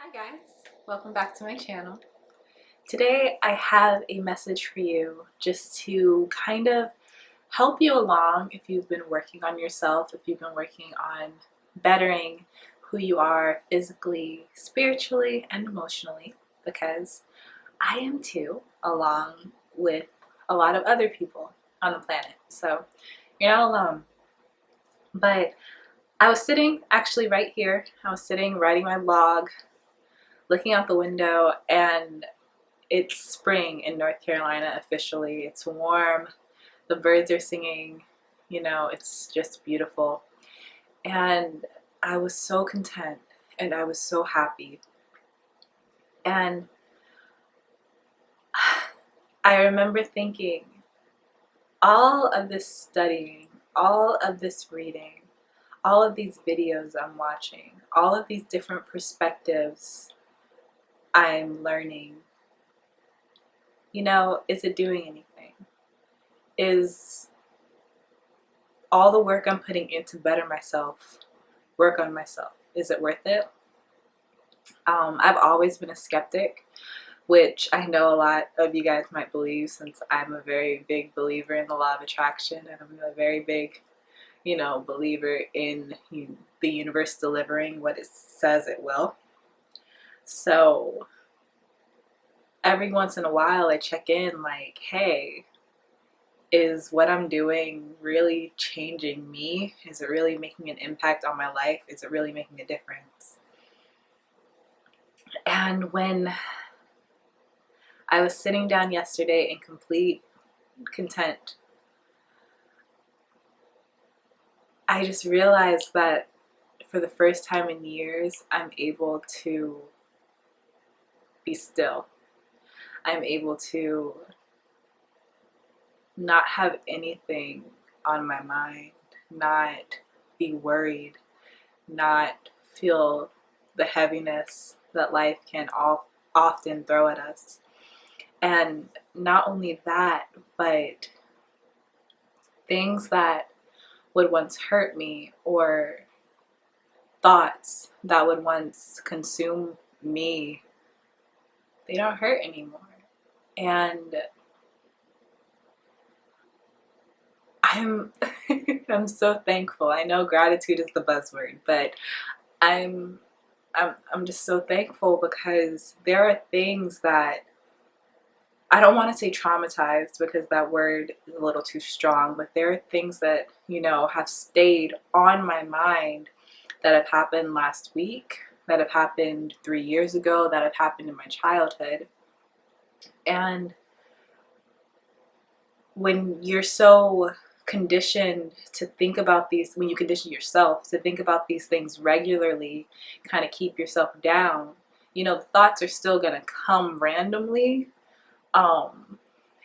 Hi guys, welcome back to my channel. Today I have a message for you just to kind of help you along if you've been working on yourself, if you've been working on bettering who you are physically, spiritually, and emotionally, because I am too, along with a lot of other people on the planet. So you're not alone. But I was sitting actually right here, I was sitting writing my log, looking out the window, and it's spring in North Carolina officially. It's warm, the birds are singing, it's just beautiful. And I was so content and I was so happy. And I remember thinking, all of this studying, all of this reading, all of these videos I'm watching, all of these different perspectives I'm learning, is it doing anything? Is all the work I'm putting in to better myself, work on myself, is it worth it? I've always been a skeptic, which I know a lot of you guys might believe, since I'm a very big believer in the law of attraction, and I'm a very big, believer in the universe delivering what it says it will. So every once in a while I check in like, hey, is what I'm doing really changing me? Is it really making an impact on my life? Is it really making a difference? And when I was sitting down yesterday in complete content, I just realized that for the first time in years, I'm able to be still. I'm able to not have anything on my mind, not be worried, not feel the heaviness that life can often throw at us. And not only that, but things that would once hurt me, or thoughts that would once consume me, they don't hurt anymore. And I'm I'm so thankful. I know gratitude is the buzzword, but I'm I'm just so thankful, because there are things that I don't want to say traumatized, because that word is a little too strong, but there are things that, have stayed on my mind, that have happened last week, that have happened 3 years ago, that have happened in my childhood. And when you're so conditioned to think about these, when you condition yourself to think about these things regularly, kind of keep yourself down, the thoughts are still going to come randomly.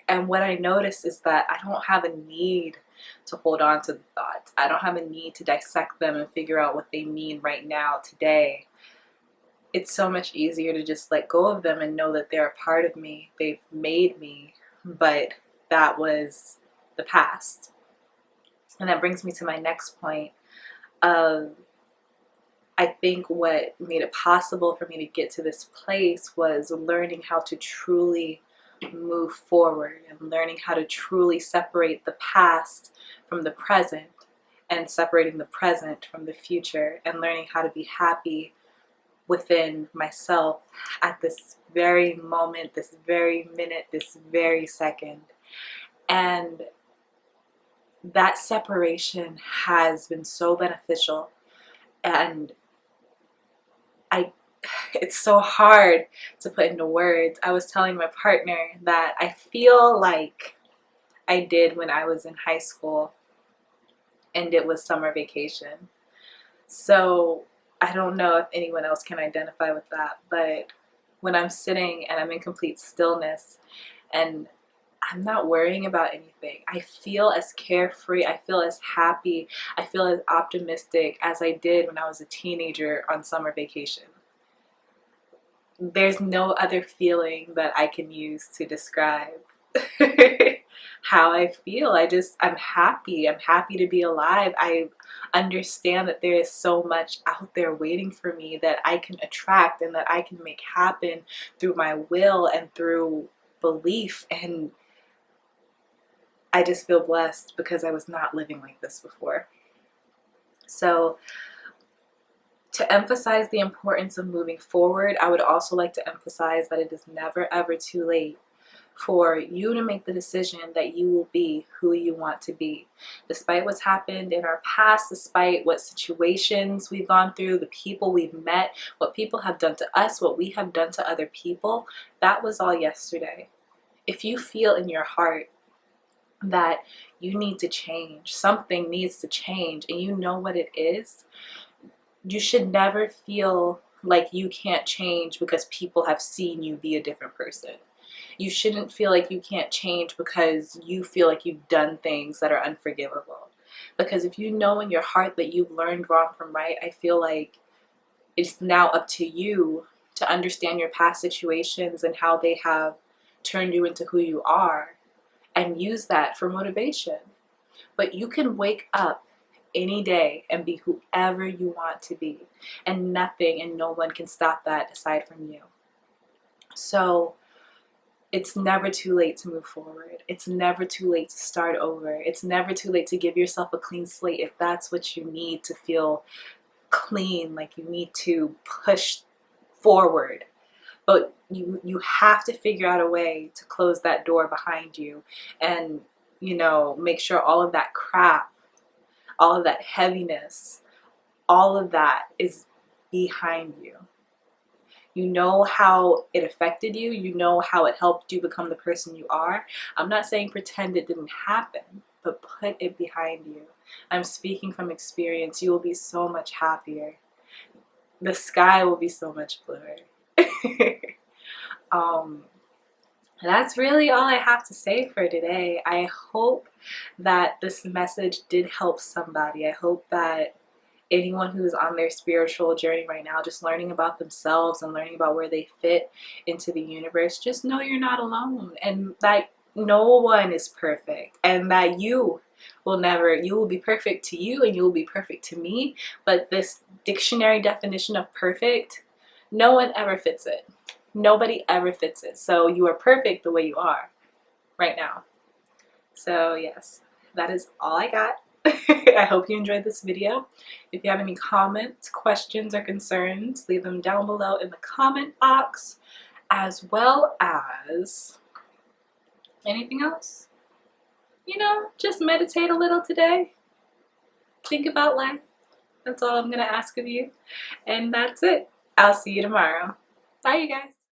And what I noticed is that I don't have a need to hold on to the thoughts. I don't have a need to dissect them and figure out what they mean right now, today. It's so much easier to just let go of them and know that they're a part of me. They've made me, but that was the past. And that brings me to my next point of, I think what made it possible for me to get to this place was learning how to truly move forward, and learning how to truly separate the past from the present, and separating the present from the future, and learning how to be happy within myself at this very moment, this very minute, this very second. And that separation has been so beneficial. And I it's so hard to put into words. I was telling my partner that I feel like I did when I was in high school and it was summer vacation. So I don't know if anyone else can identify with that, but when I'm sitting and I'm in complete stillness and I'm not worrying about anything, I feel as carefree, I feel as happy, I feel as optimistic as I did when I was a teenager on summer vacation. There's no other feeling that I can use to describe how I feel. I'm happy. I'm happy to be alive. I understand that there is so much out there waiting for me that I can attract and that I can make happen through my will and through belief. And I just feel blessed because I was not living like this before. So, to emphasize the importance of moving forward, I would also like to emphasize that it is never ever too late for you to make the decision that you will be who you want to be. Despite what's happened in our past, despite what situations we've gone through, the people we've met, what people have done to us, what we have done to other people, that was all yesterday. If you feel in your heart that you need to change, something needs to change, and you know what it is, you should never feel like you can't change because people have seen you be a different person. You shouldn't feel like you can't change because you feel like you've done things that are unforgivable. Because if you know in your heart that you've learned wrong from right, I feel like it's now up to you to understand your past situations and how they have turned you into who you are and use that for motivation. But you can wake up any day and be whoever you want to be, and nothing and no one can stop that aside from you. So it's never too late to move forward. It's never too late to start over. It's never too late to give yourself a clean slate if that's what you need to feel clean, like you need to push forward. But you have to figure out a way to close that door behind you and, make sure all of that crap, all of that heaviness, all of that is behind you. You know how it affected you. You know how it helped you become the person you are. I'm not saying pretend it didn't happen, but put it behind you. I'm speaking from experience. You will be so much happier. The sky will be so much bluer. That's really all I have to say for today. I hope that this message did help somebody. I hope that anyone who is on their spiritual journey right now, just learning about themselves and learning about where they fit into the universe, just know you're not alone and that no one is perfect and that you will be perfect to you and you will be perfect to me. But this dictionary definition of perfect, no one ever fits it. Nobody ever fits it. So you are perfect the way you are right now. So yes, that is all I got. I hope you enjoyed this video. If you have any comments, questions, or concerns, leave them down below in the comment box, as well as anything else. Just meditate a little today. Think about life. That's all I'm going to ask of you. And that's it. I'll see you tomorrow. Bye, you guys.